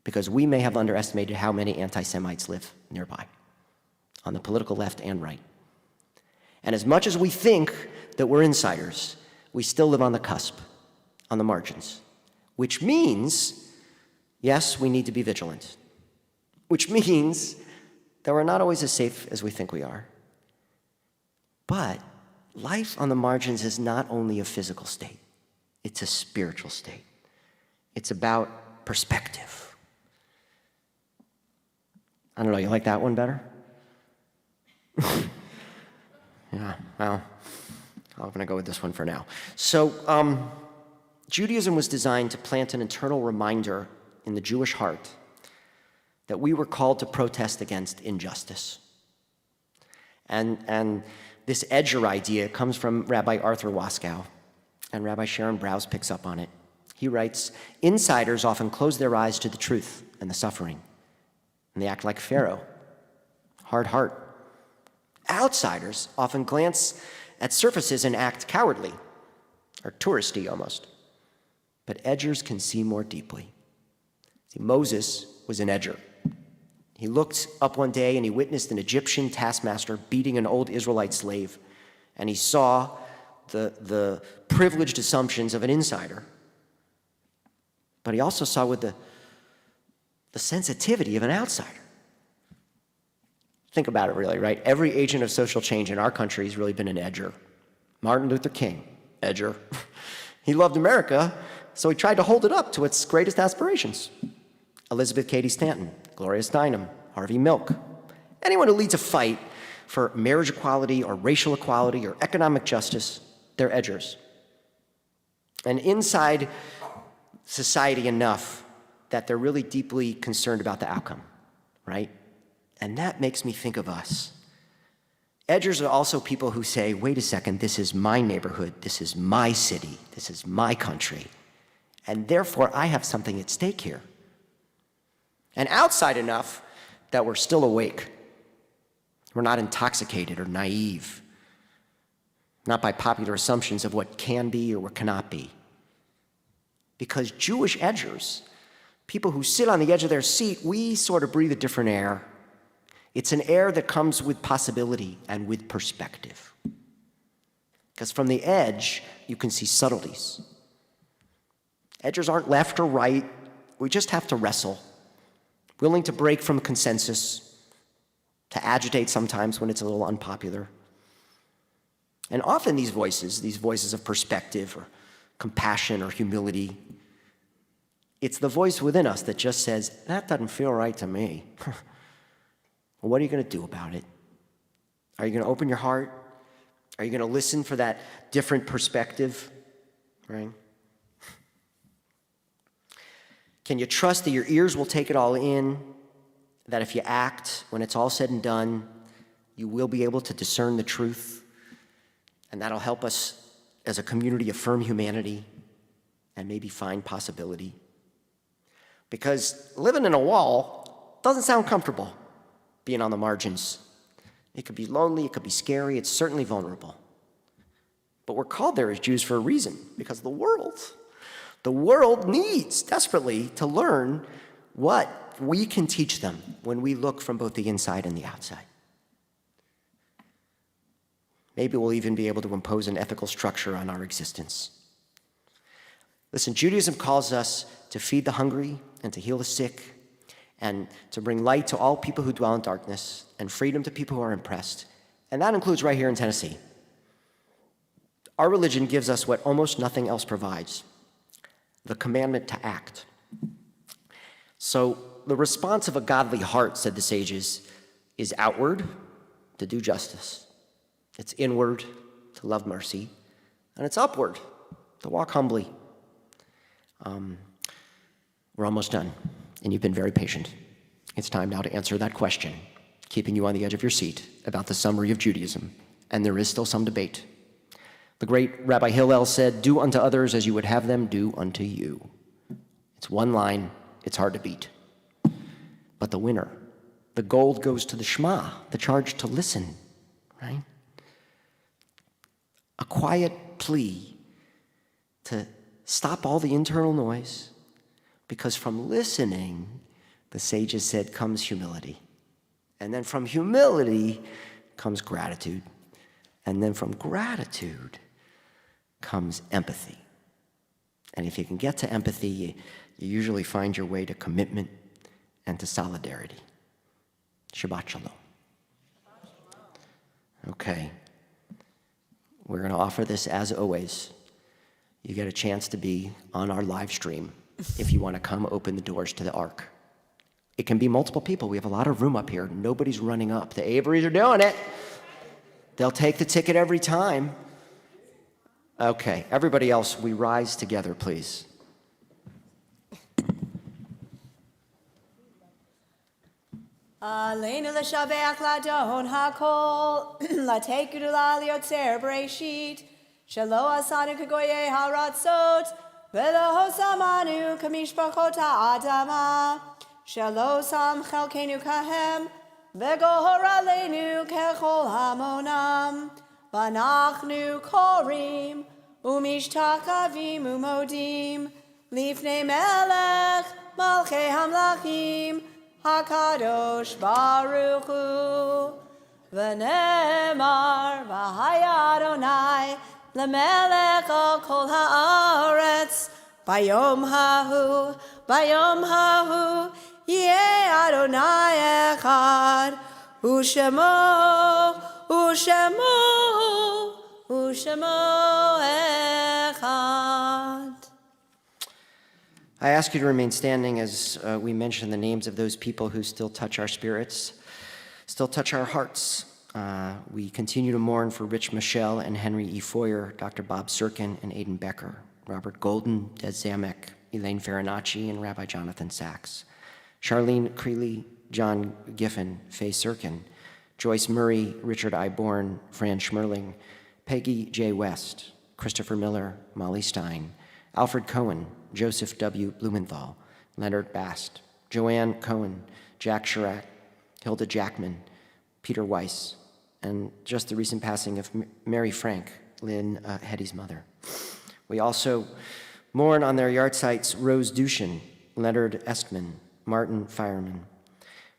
B: Because we may have underestimated how many anti-Semites live nearby, on the political left and right. And as much as we think that we're insiders, we still live on the cusp, on the margins. Which means, yes, we need to be vigilant. Which means that we're not always as safe as we think we are. But life on the margins is not only a physical state, it's a spiritual state. It's about perspective. I don't know, you like that one better? Yeah, well, I'm going to go with this one for now. So, Judaism was designed to plant an internal reminder in the Jewish heart that we were called to protest against injustice. And this edger idea comes from Rabbi Arthur Waskow, and Rabbi Sharon Brous picks up on it. He writes, insiders often close their eyes to the truth and the suffering, and they act like Pharaoh, hard heart. Outsiders often glance at surfaces and act cowardly, or touristy almost. But edgers can see more deeply. See, Moses was an edger. He looked up one day and he witnessed an Egyptian taskmaster beating an old Israelite slave, and he saw the privileged assumptions of an insider. But he also saw with the sensitivity of an outsider. Think about it really, right? Every agent of social change in our country has really been an edger. Martin Luther King, edger. He loved America, so he tried to hold it up to its greatest aspirations. Elizabeth Cady Stanton, Gloria Steinem, Harvey Milk. Anyone who leads a fight for marriage equality or racial equality or economic justice, they're edgers. And inside society enough that they're really deeply concerned about the outcome, right? And that makes me think of us. Edgers are also people who say, wait a second, this is my neighborhood, this is my city, this is my country, and therefore I have something at stake here. And outside enough that we're still awake. We're not intoxicated or naive, not by popular assumptions of what can be or what cannot be. Because Jewish edgers, people who sit on the edge of their seat, we sort of breathe a different air. It's an air that comes with possibility and with perspective. Because from the edge, you can see subtleties. Edgers aren't left or right. We just have to wrestle, willing to break from consensus, to agitate sometimes when it's a little unpopular. And often these voices of perspective or compassion or humility, it's the voice within us that just says, that doesn't feel right to me. Well, what are you going to do about it? Are you going to open your heart? Are you going to listen for that different perspective? Right? Can you trust that your ears will take it all in? That if you act, when it's all said and done, you will be able to discern the truth? And that'll help us as a community affirm humanity and maybe find possibility. Because living in a wall doesn't sound comfortable, being on the margins. It could be lonely, it could be scary, it's certainly vulnerable. But we're called there as Jews for a reason, because the world needs desperately to learn what we can teach them when we look from both the inside and the outside. Maybe we'll even be able to impose an ethical structure on our existence. Listen, Judaism calls us to feed the hungry and to heal the sick and to bring light to all people who dwell in darkness and freedom to people who are oppressed. And that includes right here in Tennessee. Our religion gives us what almost nothing else provides: the commandment to act. So the response of a godly heart, said the sages, is outward, to do justice. It's inward, to love mercy. And it's upward, to walk humbly. We're almost done, and you've been very patient. It's time now to answer that question, keeping you on the edge of your seat, about the summary of Judaism. And there is still some debate. The great Rabbi Hillel said, "Do unto others as you would have them do unto you." It's one line, it's hard to beat. But the winner, the gold goes to the Shema, the charge to listen, right? A quiet plea to stop all the internal noise, because from listening, the sages said, comes humility. And then from humility comes gratitude. And then from gratitude comes empathy. And if you can get to empathy, you usually find your way to commitment and to solidarity. Shabbat shalom. Okay. We're going to offer this as always. You get a chance to be on our live stream if you want to come open the doors to the Ark. It can be multiple people. We have a lot of room up here. Nobody's running up. The Averys are doing it. They'll take the ticket every time. Okay, everybody else, we rise together, please.
C: Aleinu l'shabeach l'adon hakol, l'tei gedula liotzer b'reishit, shelo asanu k'goyei haratzot, v'lo samanu k'mishpachot ha'adama, shelo sam chelkenu kahem, v'gohor aleinu kechol hamonam, v'anachnu korim, umishtachavim umodim, lifnei melech, malchei hamlachim, HaKadosh Baruch Hu, V'nemar v'haya Adonai L'melech al kol haaretz, Bayom hahu, Yeh Adonai echad, U'shemo echad.
B: I ask you to remain standing as we mention the names of those people who still touch our spirits, still touch our hearts. We continue to mourn for Rich Michelle and Henry E. Foyer, Dr. Bob Sirkin and Aidan Becker, Robert Golden, Des Zamek, Elaine Farinacci, and Rabbi Jonathan Sachs, Charlene Creeley, John Giffen, Faye Sirkin, Joyce Murray, Richard I. Bourne, Fran Schmerling, Peggy J. West, Christopher Miller, Molly Stein, Alfred Cohen, Joseph W. Blumenthal, Leonard Bast, Joanne Cohen, Jack Chirac, Hilda Jackman, Peter Weiss, and just the recent passing of Mary Frank, Lynn Hetty's mother. We also mourn on their yard sites Rose Dushin, Leonard Estman, Martin Fireman,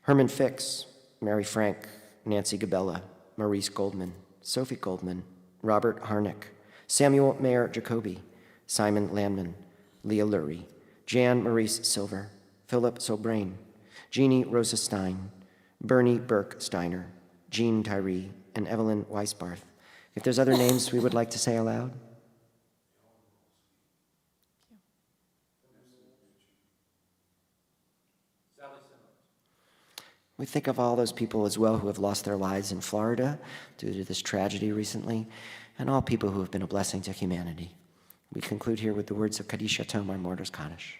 B: Herman Fix, Mary Frank, Nancy Gabella, Maurice Goldman, Sophie Goldman, Robert Harnick, Samuel Mayer Jacoby, Simon Landman, Leah Lurie, Jan Maurice Silver, Philip Sobrain, Jeannie Rosa Stein, Bernie Burke Steiner, Jean Tyree, and Evelyn Weisbarth. If there's other names we would like to say aloud. We think of all those people as well who have lost their lives in Florida due to this tragedy recently, and all people who have been a blessing to humanity. We conclude here with the words of Kaddish Yatom, our Martyr's Kaddish.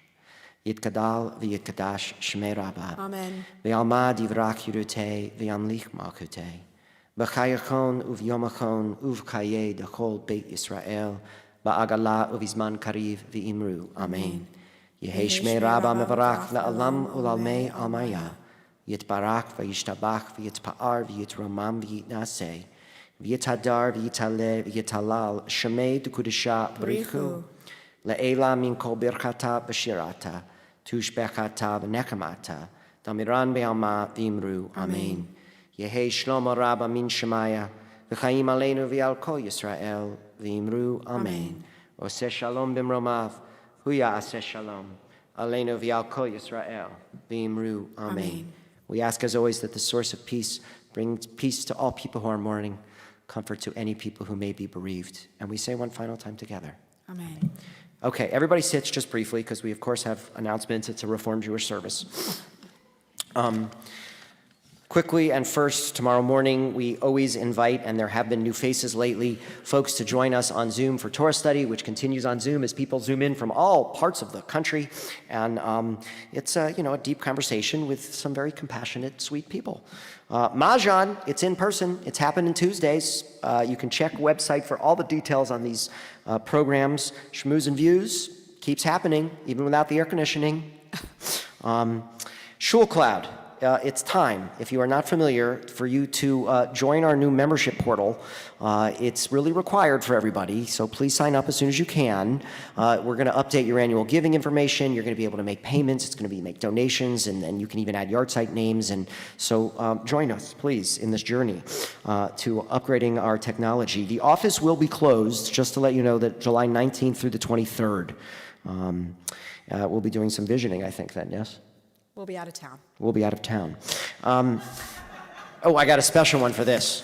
B: Yitkadal v'yitkadash shmei Rabbah.
D: Amen.
B: V'alma divrach yirutei v'yamlich malchutei. B'chayachon uv'yomachon uv'chaye dechol Beit Yisrael. Ba'agala uv'izman kariv v'imru. Amen. Yehi shmei Rabbah mevarach la'alam ulalmei almaya. Yitbarach v'yishtabach v'yitpa'ar v'yitromam v'yitnaseh. V'yitadar v'yitaleh v'yitalal. Shemei d'kudisha b'richu. Le'ela min kol birchata b'shirata. Tushbechata v'nekamata. Damiran be'alma v'imru. Amen. Yehi shlomo Rabbah min shemaya. V'chaim aleinu v'al kol Yisrael v'imru. Amen. Oseh shalom b'mromav. Huya aseh shalom. Aleinu v'al kol Yisrael v'imru. Amen. We ask as always that the source of peace brings peace to all people who are mourning, comfort to any people who may be bereaved. And we say one final time together.
D: Amen.
B: Okay, everybody sits just briefly because we, of course, have announcements. It's a Reformed Jewish service. Quickly and first, tomorrow morning, we always invite, and there have been new faces lately, folks to join us on Zoom for Torah study, which continues on Zoom as people zoom in from all parts of the country. And it's a deep conversation with some very compassionate, sweet people. Mahjong, it's in person. It's happening Tuesdays. You can check website for all the details on these programs. Shmooze and Views keeps happening, even without the air conditioning. Shul Cloud. It's time, if you are not familiar, for you to join our new membership portal. It's really required for everybody, so please sign up as soon as you can. We're going to update your annual giving information. You're going to be able to make payments. It's going to be make donations, and you can even add yard site names. And so join us, please, in this journey to upgrading our technology. The office will be closed, just to let you know, that July 19th through the 23rd. We'll be doing some visioning, I think, then, yes?
D: We'll be out of town.
B: We'll be out of town. I got a special one for this.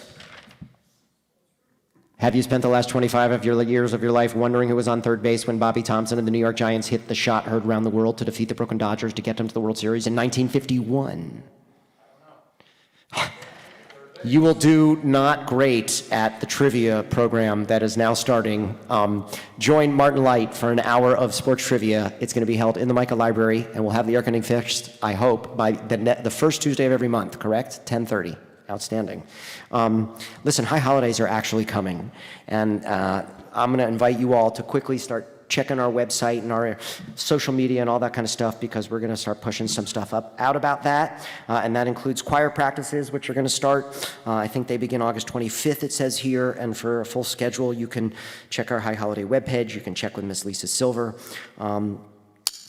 B: Have you spent the last 25 of your years of your life wondering who was on third base when Bobby Thompson and the New York Giants hit the shot heard around the world to defeat the Brooklyn Dodgers to get them to the World Series in 1951? You will do not great at the trivia program that is now starting. Join Martin Light for an hour of sports trivia. It's going to be held in the Micah Library, and we'll have the air conditioning fixed, I hope, by the first Tuesday of every month, correct? 10:30. Outstanding. Listen, high holidays are actually coming, and I'm going to invite you all to quickly start checking our website and our social media and all that kind of stuff, because we're going to start pushing some stuff out about that. And that includes choir practices, which are going to start. I think they begin August 25th, it says here. And for a full schedule, you can check our High Holiday webpage. You can check with Miss Lisa Silver.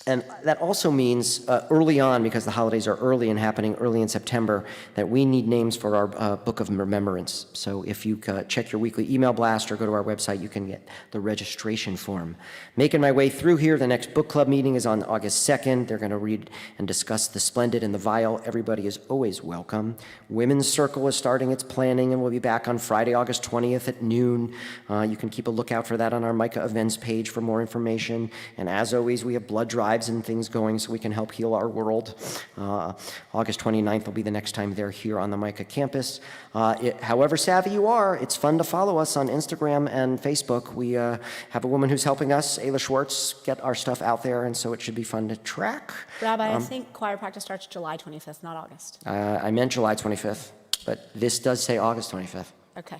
B: And that also means early on, because the holidays are early and happening early in September, that we need names for our Book of Remembrance. So if you check your weekly email blast or go to our website, you can get the registration form. Making my way through here, the next book club meeting is on August 2nd. They're going to read and discuss The Splendid and the Vile. Everybody is always welcome. Women's Circle is starting its planning, and we'll be back on Friday, August 20th at noon. You can keep a lookout for that on our Micah events page for more information. And as always, we have blood drives and things going so we can help heal our world. August 29th will be the next time they're here on the Micah campus. However savvy you are, it's fun to follow us on Instagram and Facebook. We have a woman who's helping us, Ayla Schwartz, get our stuff out there, and so it should be fun to track.
D: Rabbi, I think choir practice starts July 25th, not August.
B: I meant July 25th, but this does say August 25th.
D: Okay.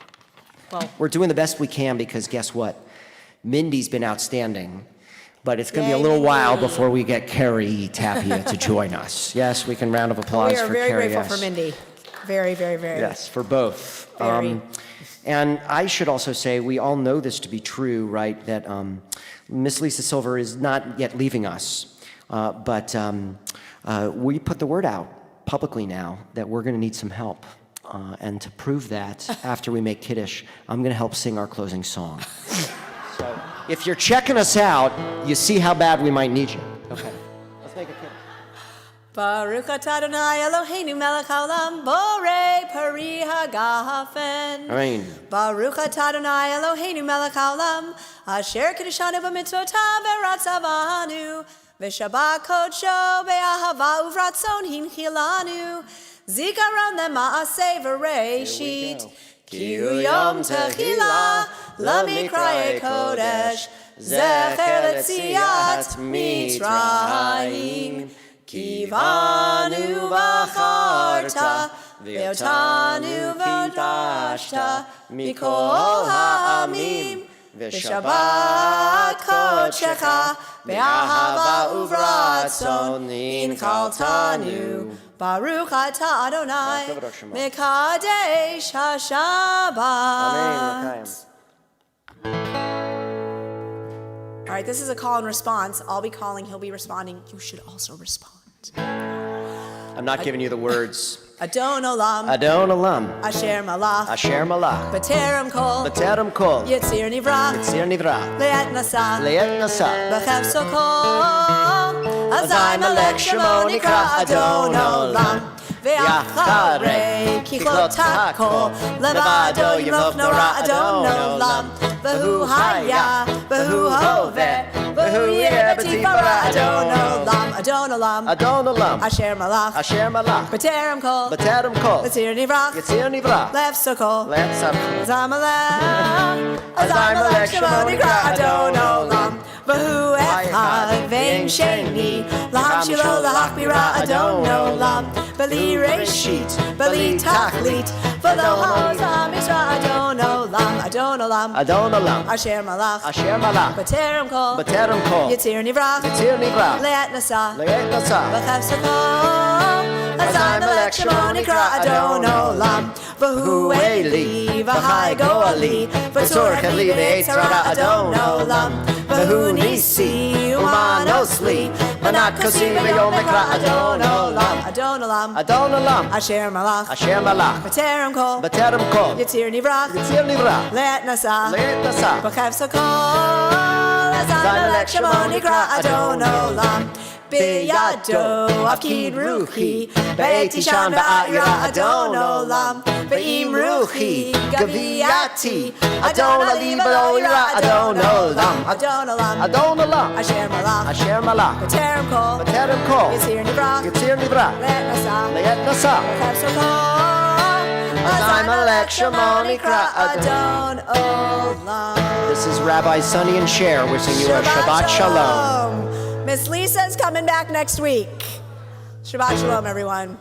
D: Well,
B: We're doing the best we can, because guess what? Mindy's been outstanding. But it's going to be a little while before we get Carrie Tapia to join us. Yes, we can round of applause for Carrie.
D: we are very grateful
B: yes.
D: for Mindy. Very, very, very.
B: Yes, for both.
D: Very.
B: And I should also say, we all know this to be true, right? That Miss Lisa Silver is not yet leaving us. But we put the word out publicly now that we're going to need some help. And to prove that, after we make Kiddush, I'm going to help sing our closing song. So if you're checking us out, you see how bad we might need you. Okay, let's make a Kiddush.
D: Baruch atah Adonai Eloheinu melech haolam borei peri hagafen.
B: Amen.
D: Baruch atah Adonai Eloheinu melech haolam asher kiddushanu b'mitzvotav v'ratzavanu v'shabbat kodsho be'ahava uvratzon hinchilanu zikaron lema'aseh v'reishit ki hu yom techila lamikraye kodesh
C: זכר לציאת מצרים. כי בנו בחרת, ואותנו וקידשת מכל העמים. ושבת קודשך באהבה וברצון הנחלתנו. ברוך אתה אדוני מקדש השבת. All right, this is a call and response. I'll be calling, he'll be responding. You should also respond.
B: I'm not giving you the words.
C: Adon olam,
B: Adon olam,
C: asher malach,
B: asher malach,
C: b'terem kol,
B: b'terem kol,
C: yitzir nivrach,
B: yitzir nivrach,
C: le'et nasa,
B: le'et nasa,
C: b'chefso kol, azai melech shemo nikra Adon olam, ve'acharei kichlot hakol, levado yimloch nora Adon olam, v'hu haya, v'hu hoveh, v'hu yeh b'tifara Adon olam, Adon olam,
B: Adon olam,
C: asher malach,
B: asher malach,
C: b'terem kol,
B: b'terem kol,
C: yitzir nivrach,
B: yitzir nivrach,
C: lefso kol,
B: le'et sab,
C: Azai melech shemo nikra Adon olam, v'hu echad ve'im sheni, laham shilo lahachbira Adon olam, b'li reshit, b'li tachlit, v'lo ha'ozam yisra Adon olam, Adon olam,
B: Adon olam,
C: asher malach,
B: asher malach,
C: b'terem kol,
B: b'terem kol,
C: yitzir nivrach,
B: yitzir nivrach,
C: le'et nasa,
B: le'et nasa,
C: b'chefso kol, azai melech shemo nikra Adon olam, v'hu eli, v'hai goali, v'tzorech li v'etzara Adon olam, v'hu nisi, umanos li, manat kosi v'yom ekra Adon olam, Adon olam,
B: Adon olam,
C: asher malach,
B: asher malach,
C: b'terem kol,
B: b'terem kol,
C: yitzir nivrach,
B: yitzir nivrach,
C: le'et nasa,
B: le'et nasa,
C: b'chefso kol, azai melech shemo nikra Adon olam, בידו אפקיד רוחי, בעת תישן ואירה אדון עולם, ואם רוחי גבייתי, אדון עלי ולא אירה אדון עולם, אדון עולם,
B: Adon olam,
C: אשר מלך,
B: asher malach,
C: בטרם קול,
B: b'terem kol,
C: יציר נברח,
B: yitzir nivrach,
C: לעת נסע,
B: le'et nasa,
C: חפשו קול, אזי מלך שמו נקרא אדון עולם.
B: This is Rabbi Sonny and Cher wishing you a Shabbat Shalom.
C: Miss Lisa's coming back next week. Shabbat Shalom, everyone.